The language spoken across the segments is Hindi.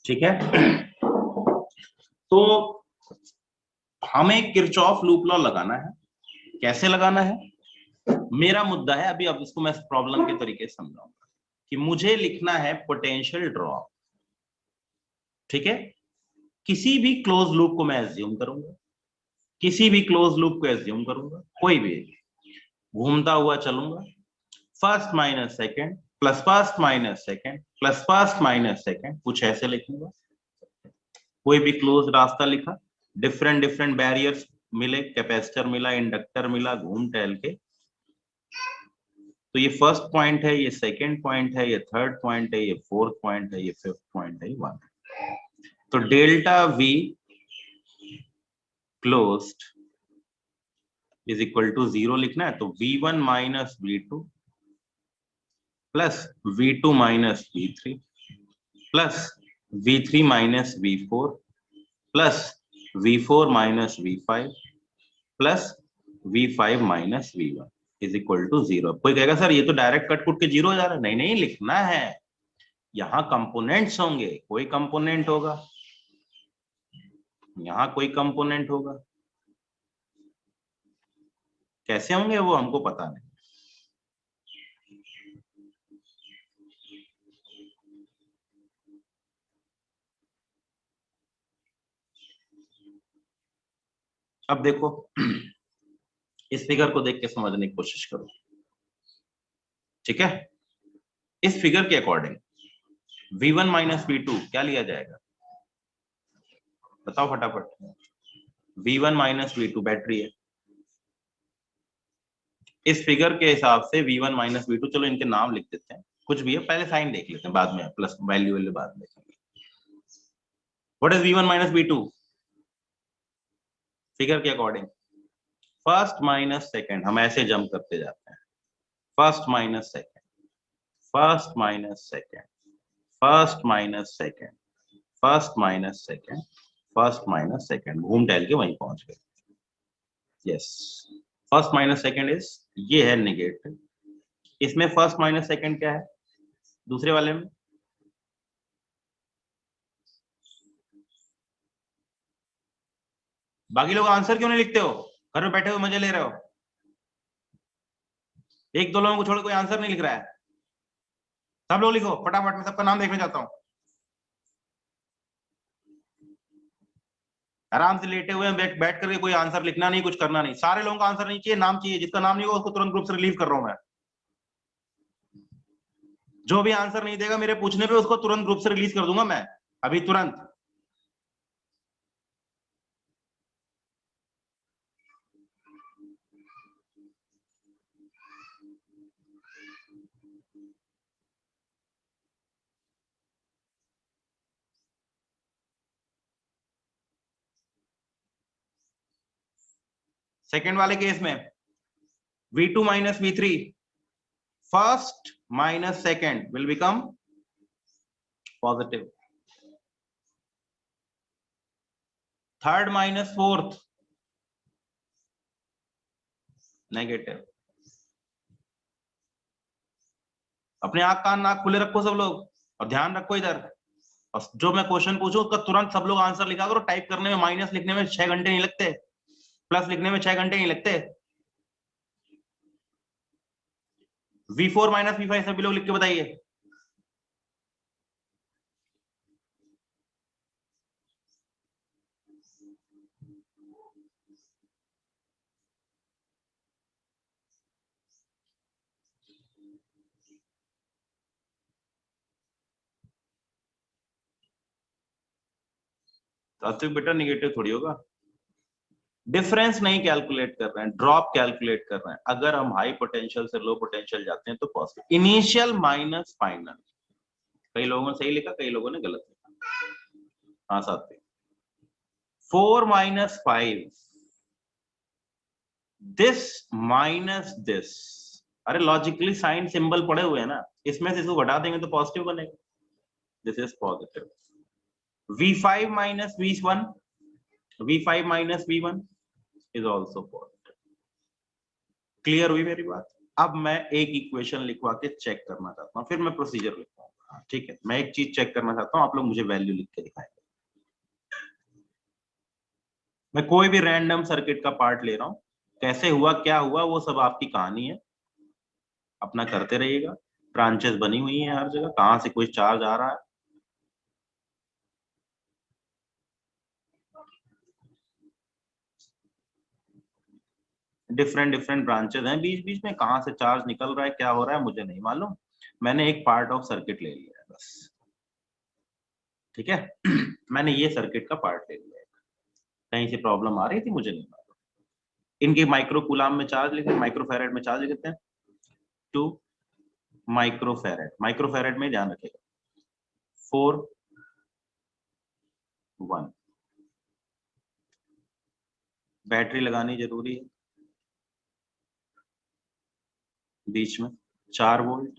ठीक है। तो हमें किरचॉफ लूप लॉ लगाना है। कैसे लगाना है मेरा मुद्दा है अभी, अब इसको मैं प्रॉब्लम के तरीके से समझाऊंगा कि मुझे लिखना है पोटेंशियल ड्रॉप। ठीक है, किसी भी क्लोज लूप को मैं एज्यूम करूंगा, किसी भी क्लोज लूप को एज्यूम करूंगा, कोई भी घूमता हुआ चलूंगा, first minus second plus first minus second plus first minus second, कुछ ऐसे लिखूंगा। कोई भी क्लोज रास्ता लिखा, डिफरेंट डिफरेंट बैरियर्स मिले, कैपेसिटर मिला, इंडक्टर मिला, घूम टहल के। तो ये फर्स्ट पॉइंट है, ये सेकंड पॉइंट है, ये थर्ड पॉइंट है, ये फोर्थ पॉइंट है, ये फिफ्थ पॉइंट है, ये 1। तो delta V closed is equal to 0 लिखना है। तो V1 minus V2 plus V2 minus V3 plus V3 minus V4 plus V4 minus V5 plus V5 minus V1 is equal to 0। कोई कहेगा सर ये तो डायरेक्ट कट कुट के 0 हो जा रहा है। नहीं नहीं, लिखना है, यहां कंपोनेंट्स होंगे, कोई कंपोनेंट होगा, यहां कोई कंपोनेंट होगा, कैसे होंगे वो हमको पता नहीं। अब देखो इस फिगर को देख के समझने की कोशिश करो। ठीक है, इस फिगर के अकॉर्डिंग V1 माइनस V2 क्या लिया जाएगा, बताओ फटाफट। V1 माइनस V2 बैटरी है। इस फिगर के हिसाब से V1 माइनस V2, चलो इनके नाम लिख देते हैं, कुछ भी है, पहले साइन देख लेते हैं, बाद में प्लस वैल्यू वैल्यू बाद में देखेंगे। What is V1 minus V2 figure के अकॉर्डिंग? फर्स्ट माइनस सेकंड, हम ऐसे जंप करते जाते हैं, first minus second, first minus second, first minus second, first minus second, first minus second, घूम टहल के वहीं पहुंच गए। Yes, first minus second is, ये है नेगेटिव। इसमें फर्स्ट माइनस सेकंड क्या है दूसरे वाले में? बाकी लोग आंसर क्यों नहीं लिखते हो? घर में बैठे हुए मजे ले रहे हो, एक दो लोगों को छोड़ कोई आंसर नहीं लिख रहा है। सब लोग लिखो फटाफट, मैं सबका नाम देखना चाहता हूँ। आराम से लेटे हुए बैठ करके कोई आंसर लिखना नहीं, कुछ करना नहीं। सारे लोगों का आंसर नहीं चाहिए, नाम चाहिए। जिसका नाम नहीं होगा उसको तुरंत ग्रुप से रिलीव कर रहा हूं मैं। जो भी आंसर नहीं देगा मेरे पूछने पे उसको तुरंत ग्रुप से रिलीज कर दूंगा मैं, अभी तुरंत। सेकंड वाले केस में V2 minus V3, first minus second will become positive, third minus fourth negative. अपने आंख कान नाक खुले रखो सब लोग, और ध्यान रखो इधर। और जो मैं क्वेश्चन पूछूं उसका तुरंत सब लोग आंसर लिखा करो। टाइप करने में, माइनस लिखने में 6 घंटे नहीं लगते, प्लस लिखने में 6 घंटे नहीं लगते। V4 माइनस V5 सभी लोग लिख के बताइए। तो बेटा निगेटिव थोड़ी होगा। डिफरेंस नहीं कैलकुलेट कर रहे हैं, ड्रॉप कैलकुलेट कर रहे हैं। अगर हम हाई पोटेंशियल से लो पोटेंशियल जाते हैं तो पॉजिटिव, इनिशियल माइनस फाइनल। कई लोगों ने सही लिखा, कई लोगों ने गलत लिखा। हाँ साथ में 4 माइनस 5, दिस माइनस दिस। अरे लॉजिकली साइन सिंबल पड़े हुए हैं ना, इसमें से इसको घटा देंगे तो पॉजिटिव बनेगा। This is positive. V5 minus V1, V5 minus V1 is also positive. Clear हुई मेरी बात? अब मैं एक इक्वेशन लिखवा के चेक करना चाहता हूं, फिर मैं प्रोसीजर लिखूंगा। ठीक है, मैं एक चीज चेक करना चाहता हूँ, आप लोग मुझे वैल्यू लिख के दिखाएंगे। मैं कोई भी रैंडम सर्किट का पार्ट ले रहा हूँ, कैसे हुआ क्या हुआ वो सब आपकी कहानी है, अपना करते रहिएगा। ब्रांचेस बनी हुई हैं हर जगह, कहाँ से कोई चार्ज आ रहा है, डिफरेंट डिफरेंट ब्रांचेस हैं बीच बीच में, कहाँ से चार्ज निकल रहा है क्या हो रहा है मुझे नहीं मालूम, मैंने एक पार्ट ऑफ सर्किट ले लिया है बस। ठीक है मैंने ये सर्किट का पार्ट ले लिया है, कहीं से प्रॉब्लम आ रही थी मुझे नहीं मालूम। इनके माइक्रो कूलाम में चार्ज लिखते हैं, माइक्रोफेरेड में चार्ज लिखते हैं, 2 माइक्रोफेरेड, माइक्रोफेरेड में ध्यान रखिएगा 4 1। बैटरी लगानी जरूरी है, बीच में 4 वोल्ट,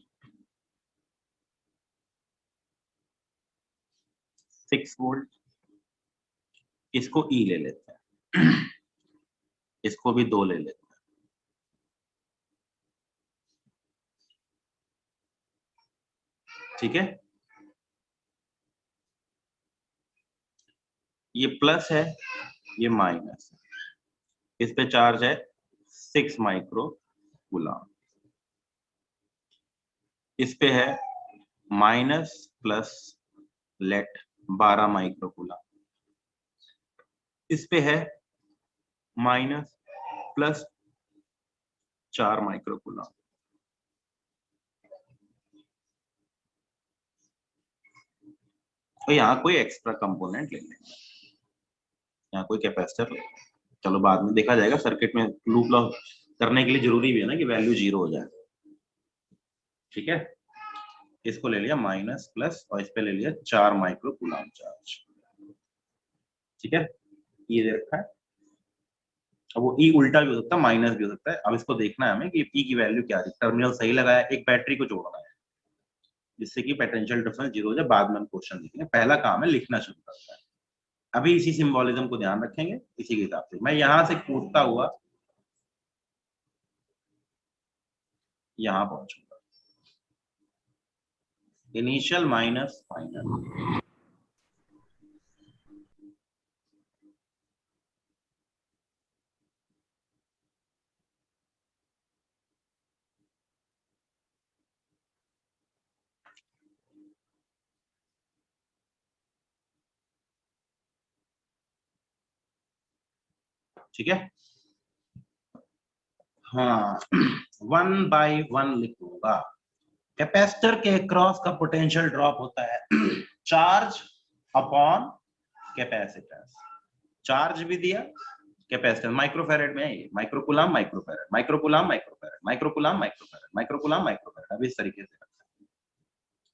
6 वोल्ट, इसको ई ले लेते हैं इसको भी 2 ले लेते हैं। ठीक है, ये प्लस है ये माइनस है, इस पे चार्ज है 6 माइक्रो कूलम, इस पे है minus plus let 12 micro coulomb, इस पे है माइनस प्लस 4 माइक्रो कूलम। तो यहाँ कोई एक्स्ट्रा कंपोनेंट ले लेंगे, यहाँ कोई कैपेसिटर ले लेंगे, चलो बाद में देखा जाएगा, सर्किट में लूप लॉक करने के लिए जरूरी भी है ना कि वैल्यू 0 हो जाए। ठीक है, इसको ले लिया माइनस प्लस और इस पे ले लिया 4 माइक्रो कूलम चार्ज। ठीक है, ये दे रखा है, अब वो ई उल्टा भी हो सकता है माइनस भी हो सकता है, अब इसको देखना है हमें कि ई की वैल्यू क्या है, टर्मिनल सही लगाया, एक बैटरी को जोड़ना है जिससे कि पोटेंशियल डिफरेंस 0 हो जाए, बाद में हम क्वेश्चन लिखेंगे, पहला काम है लिखना शुरू करता है। अभी इसी सिंबोलिज्म को ध्यान रखेंगे, इसी के हिसाब से मैं यहां से कूदता हुआ यहां पहुंचूंगा, इनिशियल माइनस फाइनल। ठीक है, हाँ 1/1 लिखूंगा। कैपेसिटर के क्रॉस का पोटेंशियल ड्रॉप होता है चार्ज अपॉन कैपेसिटेंस, चार्ज भी दिया कैपेसिटेंस, माइक्रोफैरेड में है ये, microcoulomb microfarad, microcoulomb microfarad, microcoulomb microfarad, microcoulomb microfarad. अब इस तरीके से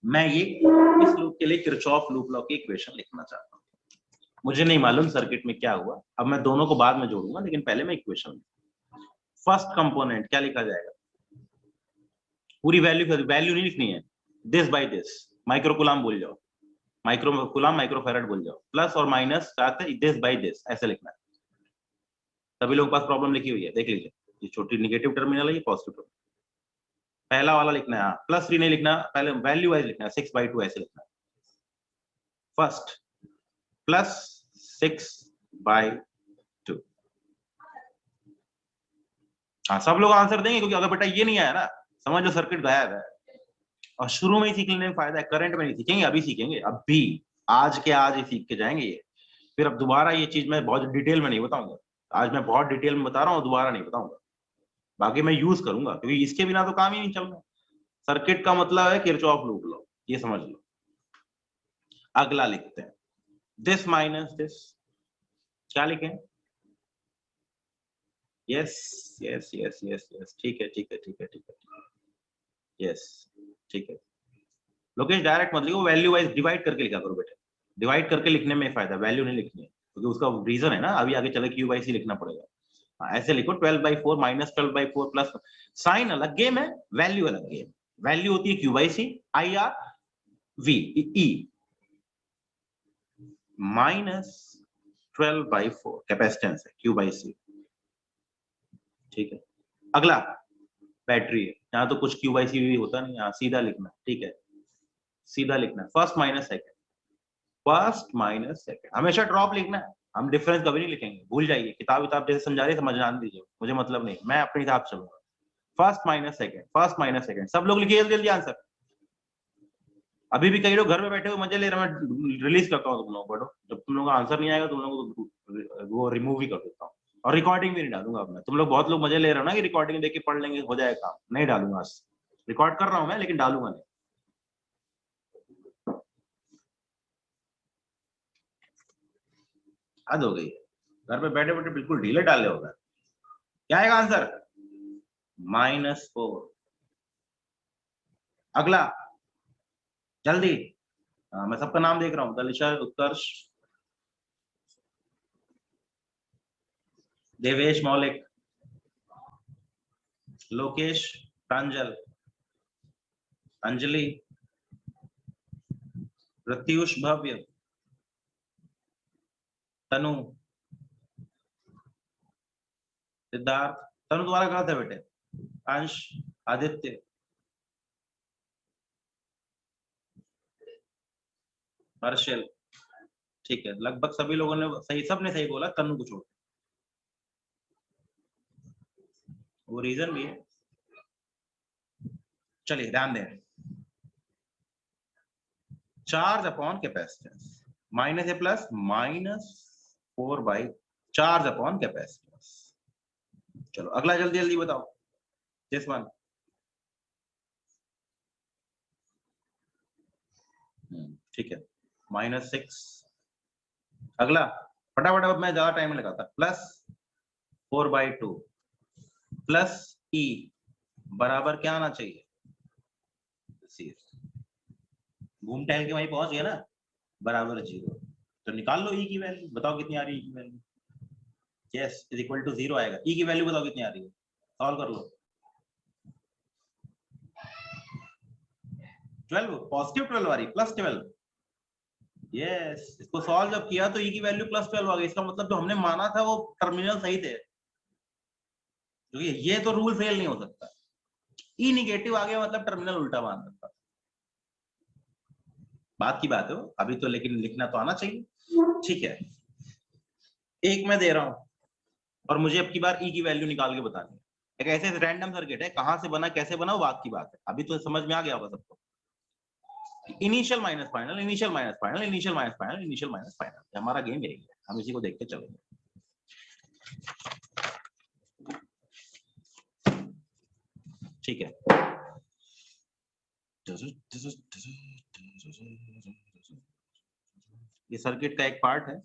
मैं ये इस लूप के लिए किरचॉफ लूप लॉ की इक्वेशन लिखना चाहता हूँ। मुझे नहीं मालूम सर्किट में क्या हुआ, अब मैं दोनों को बाद में जोड़ूंगा, लेकिन पहले मैं इक्वेशन, फर्स्ट कंपोनेंट क्या लिखा जाएगा, पूरी वैल्यू नहीं लिखनी है, दिस बाय दिस, माइक्रोकूलम भूल जाओ, माइक्रोकूलम माइक्रोफैरेड भूल जाओ, प्लस और माइनस साथ है दिस बाय दिस, ऐसे लिखना है। सभी लोगों के पास प्रॉब्लम लिखी हुई है, देख लीजिए, ये छोटी निगेटिव टर्मिनल है, ये पॉजिटिव टर्मिनल, पहला वाला लिखना है, प्लस 3 नहीं लिखना, पहले वैल्यू वाइज लिखना है, 6/2 ऐसे लिखना है, फर्स्ट प्लस 6/2। हाँ सब लोग आंसर देंगे, क्योंकि अगर बेटा ये नहीं आया ना, समझ लो सर्किट गायब है। और शुरू में ही सीख लेने में फायदा है, करंट में नहीं सीखेंगे, अभी सीखेंगे, अभी आज के आज ही सीख के जाएंगे ये, फिर अब दोबारा ये चीज मैं बहुत डिटेल में नहीं बताऊंगा, आज मैं बहुत डिटेल में बता रहा हूँ, दोबारा नहीं बताऊंगा, बाकी मैं यूज करूंगा, क्योंकि इसके बिना तो काम ही नहीं चल रहा। सर्किट का मतलब है किरचॉफ लूप लॉ, ये समझ लो। अगला लिखते हैं, दिस माइनस दिस, क्या लिखें, yes yes yes yes yes, ठीक है ठीक है ठीक है ठीक है, यस ठीक है। लोकेश डायरेक्ट मत लिखो, वैल्यू वाइज डिवाइड करके लिखा करो बेटे, डिवाइड करके लिखने में फायदा, वैल्यू नहीं लिखनी है, क्योंकि उसका रीजन है ना, अभी आगे चले क्यू बाई सी लिखना पड़ेगा। हाँ, ऐसे लिखो 12/4 माइनस 12/4 प्लस, साइन अलग गेम है, वैल्यू अलग गेम, वैल्यू होती है Q by C, I R V E, minus 12/4 capacitance है, क्यू बाई सी। ठीक है, अगला बैटरी है, यहाँ तो कुछ क्यू बाई सी भी होता नहीं, यहाँ सीधा लिखना, ठीक है, सीधा लिखना है, first minus second, first minus second, हमेशा ड्रॉप लिखना है, हम डिफरेंस कभी नहीं लिखेंगे, भूल जाइए, किताब जैसे समझा रही समझ जान दीजिए, मुझे मतलब नहीं, मैं अपने हिसाब से चलूंगा। First minus second, first minus second, सब लोग लिखिए जल्दी जल्दी आंसर। अभी भी कई लोग घर में बैठे हुए मजे ले रहे हैं, मैं रिलीज करता हूँ तुम लोगों को, जब तुम लोगों का आंसर नहीं आएगा तुम लोगों को वो रिमूव ही कर देता हूँ, और रिकॉर्डिंग भी नहीं डालूंगा अब मैं। तुम लोग बहुत लोग मजे ले रहे हो ना कि रिकॉर्डिंग देख के पढ़ लेंगे हो जाएगा काम, नहीं डालूंगा, रिकॉर्ड कर रहा हूँ मैं लेकिन डालूंगा नहीं। हद हो गई है, घर पे बैठे बैठे बिल्कुल ढीले डाले होगा। क्या आएगा आंसर? -4। अगला जल्दी, मैं सबका नाम देख रहा हूँ, दलिशा, उत्कर्ष, देवेश मौलिक, लोकेश, प्रांजल, अंजलि, प्रत्युष, भव्य, तनु, सिद्धार्थ, तनु तुम्हारा गलत है बेटे, अंश, आदित्य, हर्षल, ठीक है, लगभग सभी लोगों ने सही, सबने सही बोला, तनु को छोड़, वो रीजन भी है। चलिए ध्यान दें, चार्ज अपॉन कैपेसिटेंस, माइनस ए प्लस, -4 चार्ज अपॉन कैपेसिटेंस। चलो अगला जल्दी जल्दी बताओ, दिस वन। ठीक है, -6। अगला फटाफट, अब मैं ज्यादा टाइम लगाता, +4/2 प्लस ई बराबर क्या आना चाहिए? घूम टहल के वहीं पहुंच गया ना, बराबर 0, तो निकाल लो ई की वैल्यू, बताओ कितनी आ रही है ई की value? Yes, is equal to 0 आएगा। ई की वैल्यू बताओ कितनी आ रही है, सॉल्व कर लो। 12, पॉजिटिव 12 आ रही, +12। यस, इसको सॉल्व जब किया तो ई की वैल्यू +12 आ गई, इसका मतलब जो हमने माना था वो टर्मिनल सही थे, क्योंकि ये तो रूल फेल नहीं हो सकता, ई निगेटिव आ गया मतलब टर्मिनल उल्टा मान सकता। बात की बात है वो, अभी तो लेकिन लिखना तो आना चाहिए। ठीक है, एक मैं दे रहा हूं और मुझे अब की बार ई की वैल्यू निकाल के बतानी है। एक ऐसे रैंडम सर्किट है, कहां से बना कैसे बना वो बात की बात है, अभी तो समझ में आ गया होगा सबको। Initial minus final, initial minus final, initial minus final, initial minus final, हमारा गेम यही है, हम इसी को देख के चलेंगे। ठीक है, ये सर्किट का एक पार्ट है,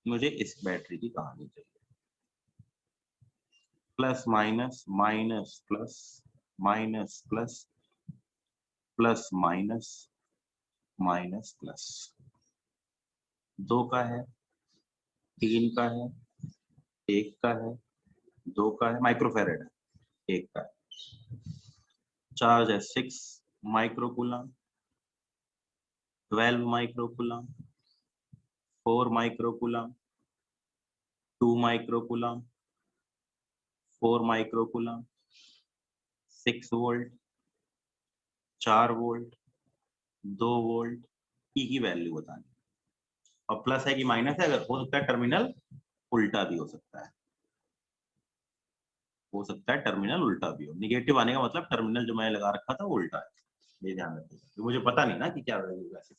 मुझे इस बैटरी की कहानी चाहिए, plus minus minus plus minus plus plus minus minus plus, 2 का है, 3 का है, 1 का है, 2 का है, माइक्रोफेरेड है, 1 का है, चार्ज है 6 microcoulomb, 12 microcoulomb, 4 microcoulomb, 2 microcoulomb, 4 microcoulomb, 6 volt, 4 volt, 2 volt, E की वैल्यू बतानी, और प्लस है कि माइनस है, अगर हो सकता है टर्मिनल उल्टा भी हो सकता है, हो सकता है टर्मिनल उल्टा भी हो, निगेटिव आने का मतलब टर्मिनल जो मैंने लगा रखा था वो उल्टा है, ये ध्यान रखिएगा, तो मुझे पता नहीं ना कि क्या वैल्यू ऐसे,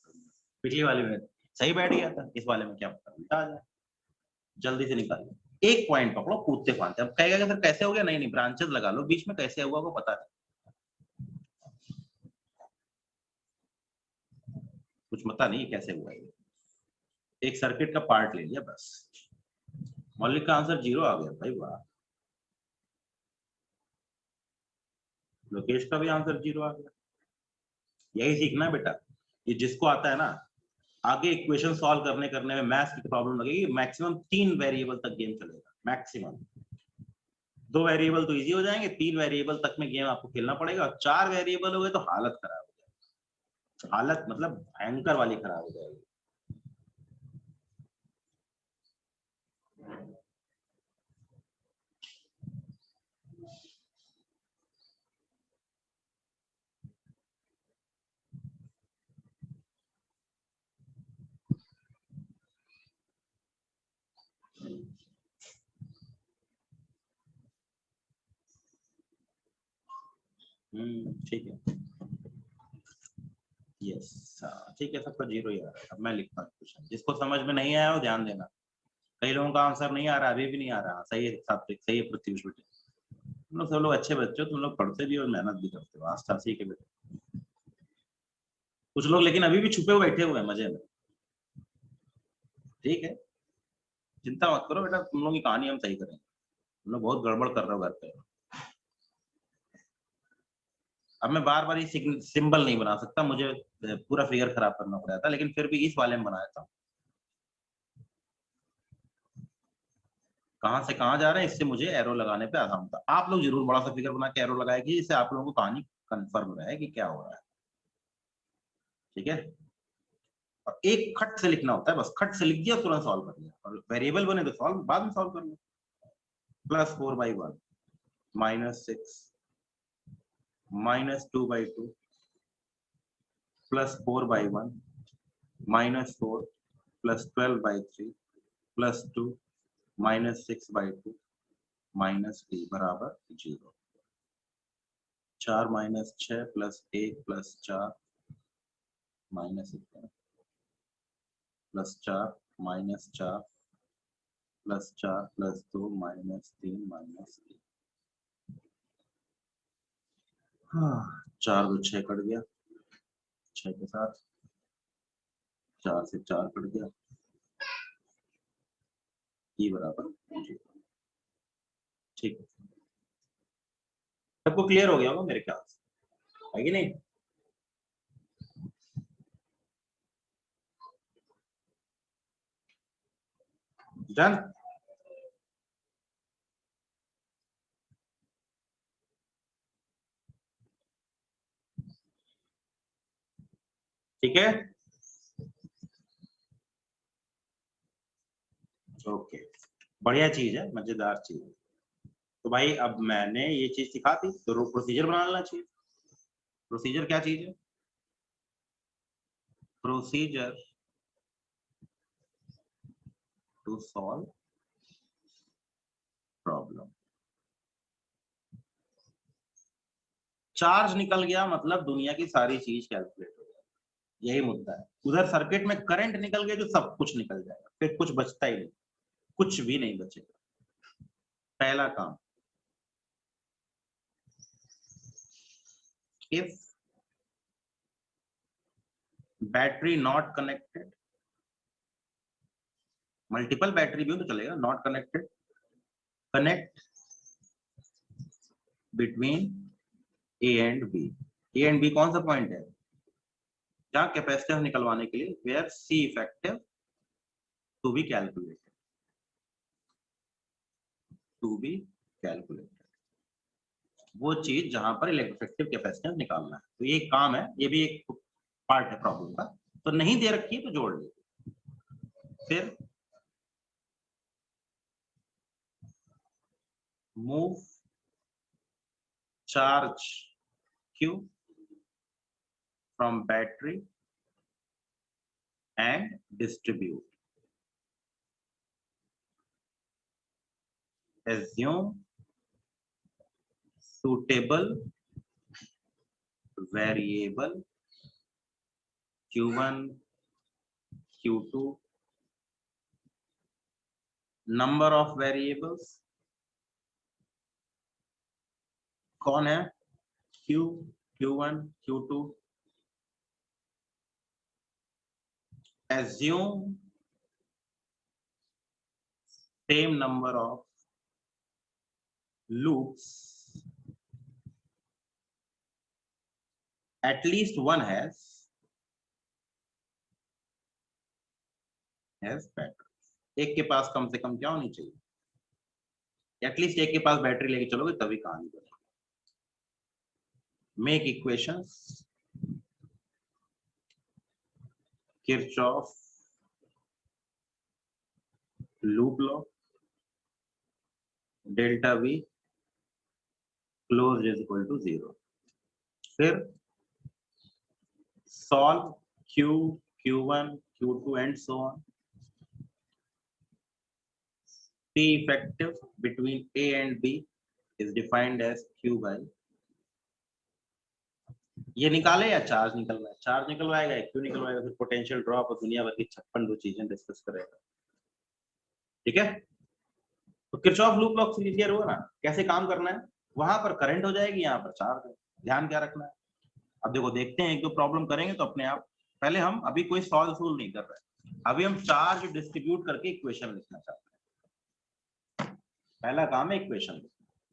पिछली वाले में सही बैठ गया था, इस वाले में क्या पता उल्टा आ जाए। जल्दी से निकालिए, एक पॉइंट पकड़ो, कूदते फांदते, अब कहेगा कि सर कैसे हो गया, नहीं नहीं ब्रांचेस लगा लो बीच में, कैसे हुआ वो पता नहीं, कुछ पता नहीं कैसे हुआ ये, एक सर्किट का पार्ट ले लिया बस। मौलिक का आंसर 0 आ गया भाई, वाह। लोकेश का भी आंसर 0 आ गया। यही सीखना है बेटा, ये जिसको आता है ना, आगे इक्वेशन सॉल्व करने करने में मैथ्स की प्रॉब्लम लगेगी, मैक्सिमम 3 वेरिएबल तक गेम चलेगा, मैक्सिमम 2 वेरिएबल तो इजी हो जाएंगे, 3 वेरिएबल तक में गेम आपको खेलना पड़ेगा, और 4 वेरिएबल हो गए तो हालत खराब हो जाएगी, हालत मतलब भयंकर वाली खराब हो जाएगी। ठीक है, यस ठीक है, सबका 0 ही आ रहा है। अब मैं लिखता हूँ क्वेश्चन, जिसको समझ में नहीं आया वो ध्यान देना। कई लोगों का आंसर नहीं आ रहा, अभी भी नहीं आ रहा। सही है सात्विक, सही है प्रत्युष बेटे, तुम लोग सब लोग अच्छे बच्चे हो, तुम लोग पढ़ते भी और मेहनत भी करते हो। आस्था ठीक है बेटे। कुछ लोग लेकिन अभी भी छुपे हुए बैठे हुए हैं मजे में। ठीक है, चिंता मत करो बेटा, तुम लोगों की कहानी हम सही करेंगे। तुम लोग बहुत गड़बड़ कर रहे हो घर पे। अब मैं बार बार ये सिंबल नहीं बना सकता, मुझे पूरा फिगर खराब करना पड़ा था, लेकिन फिर भी इस वाले में बनाया था। कहां से कहां जा रहे हैं, इससे मुझे एरो लगाने पे आसान था। आप लोग जरूर बड़ा सा फिगर बना के एरो लगाएगी, जिससे आप लोगों को कहानी कंफर्म रहे कि क्या हो रहा है। ठीक है, और एक खट से लिखना होता है, बस खट से लिख दिया तुरंत सॉल्व कर लिया, और वेरिएबल बने तो सॉल्व बाद में सॉल्व कर लिया। +4/1 -6 -2/2 +4/1 -4 +12/3 +2 -6/2 -3 बराबर 0। 4 - 6 +1 +4 -1 +4 -4 +4 +2 -3 -3। हाँ, 4 2 6 कट गया, 6 के साथ 4 से 4 कट गया, ई बराबर 0। ठीक है, सबको क्लियर हो गया होगा मेरे ख्याल से, है कि नहीं? डन। ठीक है, ओके, बढ़िया चीज है, मजेदार चीज है। तो भाई अब मैंने ये चीज सिखा दी, तो प्रोसीजर बना लेना चाहिए। प्रोसीजर क्या चीज है? Procedure to solve problem. Charge निकल गया मतलब दुनिया की सारी चीज कैलकुलेट हो जाएगी, यही मुद्दा है। उधर सर्किट में करंट निकल गया जो सब कुछ निकल जाएगा, फिर कुछ बचता ही नहीं, कुछ भी नहीं बचेगा। पहला काम, if battery not connected, multiple battery भी हो तो चलेगा, not connected, connect between A and B. A and B कौन सा पॉइंट है? जहां कैपेसिटेंस निकलवाने के लिए where C effective to be calculated, to be calculated, वो चीज जहां पर इलेक्ट्रोफेक्टिव कैपेसिटेंस निकालना है। तो ये काम है, ये भी एक पार्ट है प्रॉब्लम का। तो नहीं दे रखी है तो जोड़ लीजिए। फिर move charge Q from battery and distribute. Assume suitable variable Q1, Q2, number of variables कौन है? Q, Q1, Q2. Assume same number of loops, at least one has battery। एक के पास कम से कम क्या होनी चाहिए? एटलीस्ट एक के पास बैटरी लेके चलोगे तभी कहानी बनेगी। Make equations, Kirchhoff loop law, delta V close is equal to 0। फिर solve Q, Q1, Q2 and so on. P effective between A and B is defined as Q by ये निकाले या चार्ज निकलना है, चार्ज निकलवाएगा, क्यों निकलवाएगा, फिर पोटेंशियल ड्रॉप और दुनिया भर की 56 चीजें डिस्कस करेगा। ठीक है, तो किरचॉफ लूप लॉ क्लियर हुआ ना, कैसे काम करना है, वहां पर करंट हो जाएगी, यहाँ पर चार्ज है, ध्यान क्या रखना है। अब देखो देखते हैं, एक दो प्रॉब्लम करेंगे तो अपने आप, पहले हम अभी कोई सॉल्व नहीं कर रहे, अभी हम चार्ज डिस्ट्रीब्यूट करके इक्वेशन लिखना चाहते हैं। पहला काम है इक्वेशन,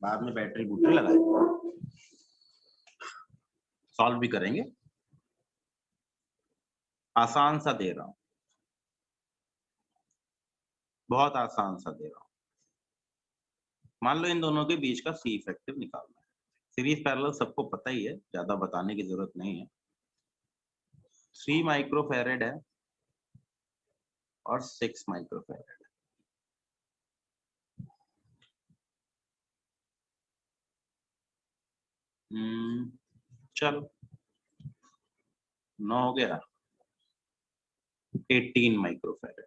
बाद में बैटरी बूटरी लगाएंगे, सॉल्व भी करेंगे। आसान सा दे रहा हूं, बहुत आसान सा दे रहा हूं। मान लो इन दोनों के बीच का सी इफेक्टिव निकालना है। सीरीज पैरेलल सबको पता ही है, ज्यादा बताने की जरूरत नहीं है। 3 माइक्रोफैरेड है और 6 माइक्रोफैरेड है। चलो 9 हो गया, 18 माइक्रोफैरेड।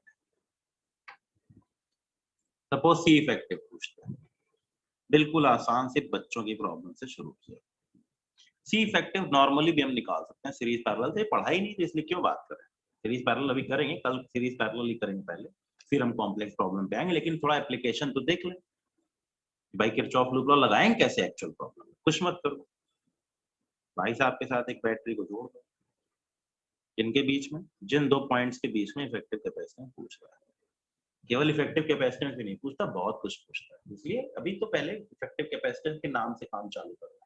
सपोज सी इफेक्टिव पूछते हैं, बिल्कुल आसान से बच्चों की प्रॉब्लम से शुरू किया। सी इफेक्टिव नॉर्मली भी हम निकाल सकते हैं सीरीज पैरेलल से, पढ़ाई नहीं तो इसलिए क्यों बात करें। सीरीज पैरेलल अभी करेंगे, कल सीरीज पैरेलल ही करेंगे पहले, फिर हम कॉम्प्लेक्स प्रॉब्लम पे आएंगे, लेकिन थोड़ा एप्लीकेशन तो देख लें भाई, किरचॉफ लूप लॉ लगाएंगे कैसे एक्चुअल प्रॉब्लम, कुछ मत करो, भाई साहब के साथ एक बैटरी को जोड़ दो, इनके बीच में, जिन दो पॉइंट्स के बीच में इफेक्टिव कैपेसिटेंस पूछ रहा है, केवल इफेक्टिव कैपेसिटेंस भी नहीं पूछता, बहुत कुछ पूछता है, इसलिए अभी तो पहले इफेक्टिव कैपेसिटेंस के नाम से काम चालू करो।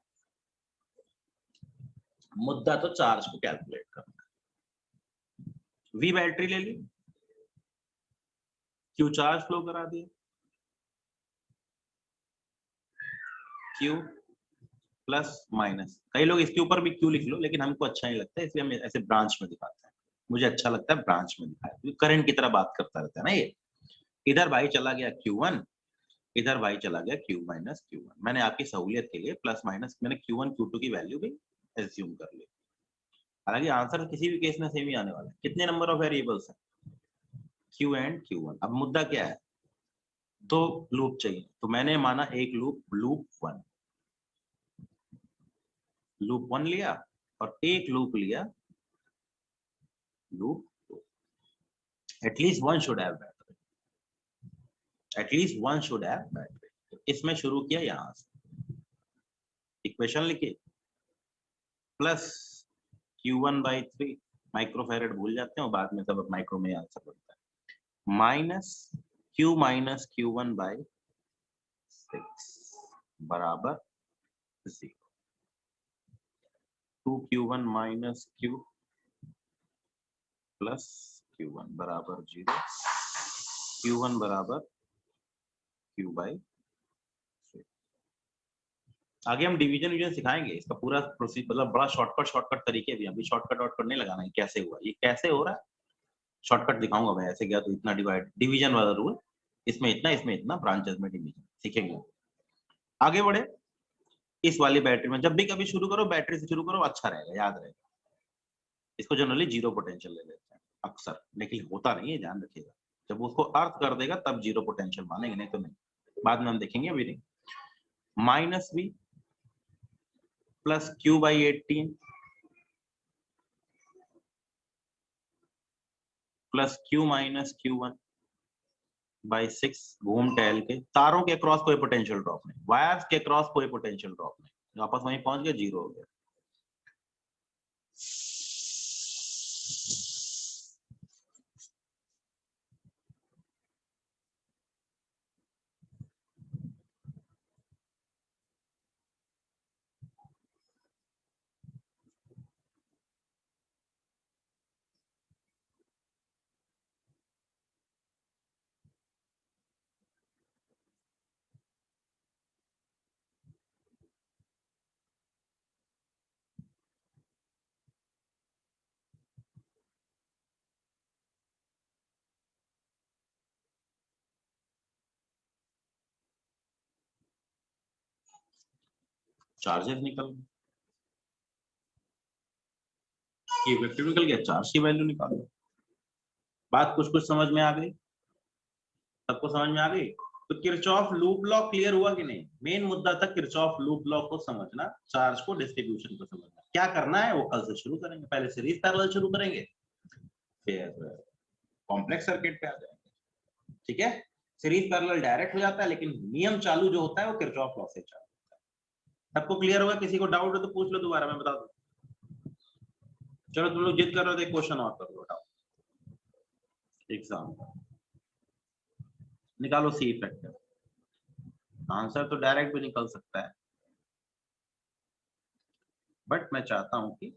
मुद्दा तो चार्ज को कैलकुलेट करना है। वी बैटरी ले ली, क्यू चार्ज फ्लो करा दिया, क्यू प्लस माइनस, कई लोग इसके ऊपर भी क्यू लिख लो, लेकिन हमको अच्छा नहीं लगता, इसलिए हम ऐसे ब्रांच में दिखाते हैं, मुझे अच्छा लगता है ब्रांच में दिखाया, क्योंकि करंट की तरह बात करता रहता है ना ये। इधर भाई चला गया Q1, इधर भाई चला गया Q माइनस Q1, मैंने आपकी सहूलियत के लिए प्लस माइनस मैंने Q1 Q2 की वैल्यू भी एज्यूम कर ली, हालांकि आंसर किसी भी केस में सेम ही आने वाला है। कितने नंबर ऑफ वेरिएबल्स हैं, Q एंड Q1। अब मुद्दा क्या है, दो लूप चाहिए, तो मैंने माना एक लूप, लूप वन लिया, और एक लूप लिया loop two. At least one should have battery, at least one should have battery. तो इसमें शुरू किया यहां से, इक्वेशन लिखी, प्लस Q1/3 माइक्रोफैरेड भूल जाते हैं, बाद में सब माइक्रो में आंसर बनता है, माइनस Q-1/6 बराबर 0। 2Q1 minus Q plus Q1 बराबर 0, Q1 बराबर Q/6। आगे हम डिवीजन सिखाएंगे, इसका पूरा प्रोसीजर, मतलब बड़ा शॉर्टकट तरीके भी, अभी शॉर्टकट नहीं लगाना है, कैसे हुआ ये, कैसे हो रहा है, शॉर्टकट दिखाऊंगा मैं, ऐसे गया तो इतना डिवाइड, डिवीजन वाला रूल, इसमें इतना ब्रांचेस में डिवीजन सीखेंगे। आगे बढ़े, इस वाली बैटरी में जब भी कभी शुरू करो, बैटरी से शुरू करो, अच्छा रहेगा, याद रहेगा। इसको जनरली जीरो पोटेंशियल ले लेते हैं अक्सर, लेकिन होता नहीं है, ध्यान रखिएगा, जब उसको अर्थ कर देगा तब जीरो पोटेंशियल मानेंगे, नहीं तो नहीं, बाद में हम देखेंगे, अभी नहीं। Minus B plus Q/18 plus Q minus Q1/6, घूम टहल के, तारों के अक्रॉस कोई पोटेंशियल ड्रॉप नहीं, वायर्स के अक्रॉस कोई पोटेंशियल ड्रॉप नहीं, वापस वहीं पहुंच गया, जीरो हो गया। चार्जेस निकल गए, वेक्टर निकल गया, चार्ज की वैल्यू निकालो। बात कुछ कुछ समझ में आ गई, सबको समझ में आ गई। तो किरचॉफ लूप लॉ क्लियर हुआ कि नहीं, मेन मुद्दा था किरचॉफ लूप लॉ को समझना, चार्ज को डिस्ट्रीब्यूशन को समझना। क्या करना है वो कल से शुरू करेंगे। पहले सीरीज पैरेलल शुरू करेंगे, फिर कॉम्प्लेक्स सर्किट पे आ जाएंगे। ठीक है, सीरीज पैरेलल डायरेक्ट हो जाता है, लेकिन नियम चालू जो होता है वो किरचॉफ लॉ से चालू होता है। सबको क्लियर होगा? किसी को डाउट हो तो पूछ लो दोबारा, मैं बता दूं। चलो तुम लोग जिद कर रहे हो तो एक क्वेश्चन और कर लो, एग्जाम निकालो सी फैक्टर। आंसर तो डायरेक्ट भी निकल सकता है, बट मैं चाहता हूं कि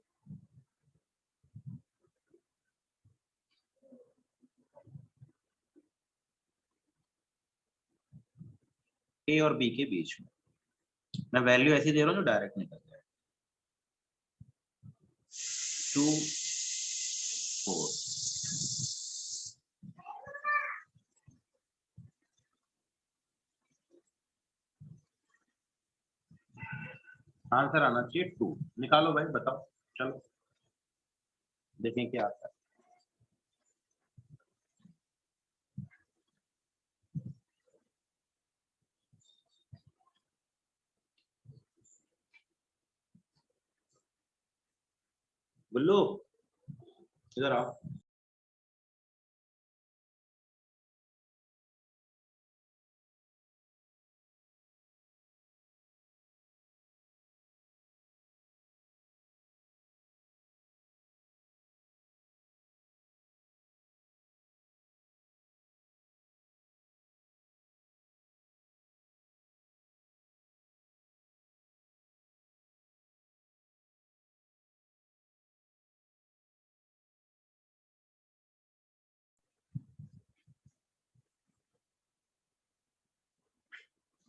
ए और बी के बीच में मैं वैल्यू ऐसी दे रहा हूं जो डायरेक्ट निकल जाए। 2 4 आंसर आना चाहिए 2। निकालो भाई, बताओ, चलो देखें क्या आता है। बुल्लू इधर आओ।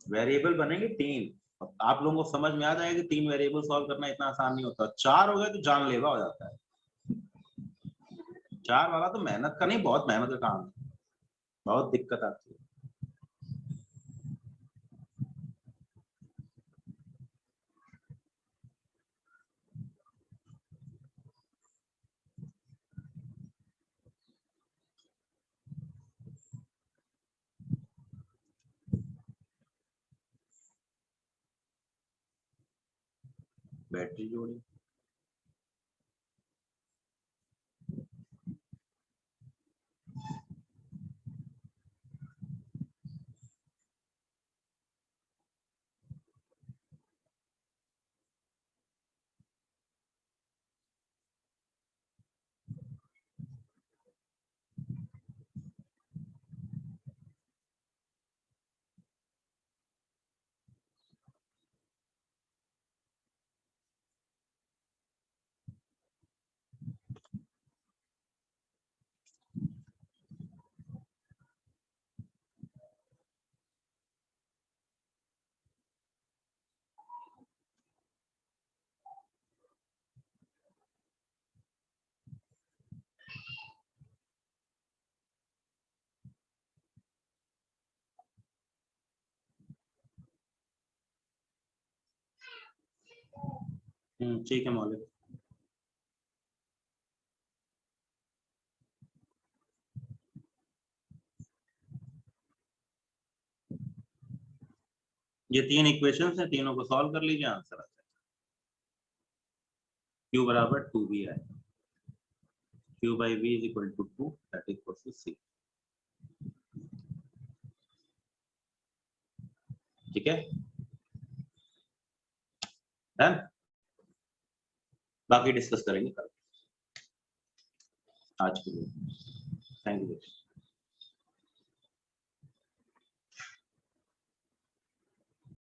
वेरिएबल बनेंगे 3। आप लोगों को समझ में आ जाएगा कि 3 वेरिएबल सॉल्व करना इतना आसान नहीं होता। 4 हो गए तो जानलेवा हो जाता है। 4 वाला तो मेहनत का नहीं, बहुत मेहनत का काम है, बहुत दिक्कत आती है। बैटरी जोड़ी ठीक है मौलिक। ये 3 इक्वेशंस हैं, तीनों को सॉल्व कर लीजिए, आंसर आ जाएगा। Q बराबर 2b है, Q by v is equal to 2, that is equal to C। ठीक है, डन। बाकी डिस्कस करेंगे कल। आज के लिए थैंक यू।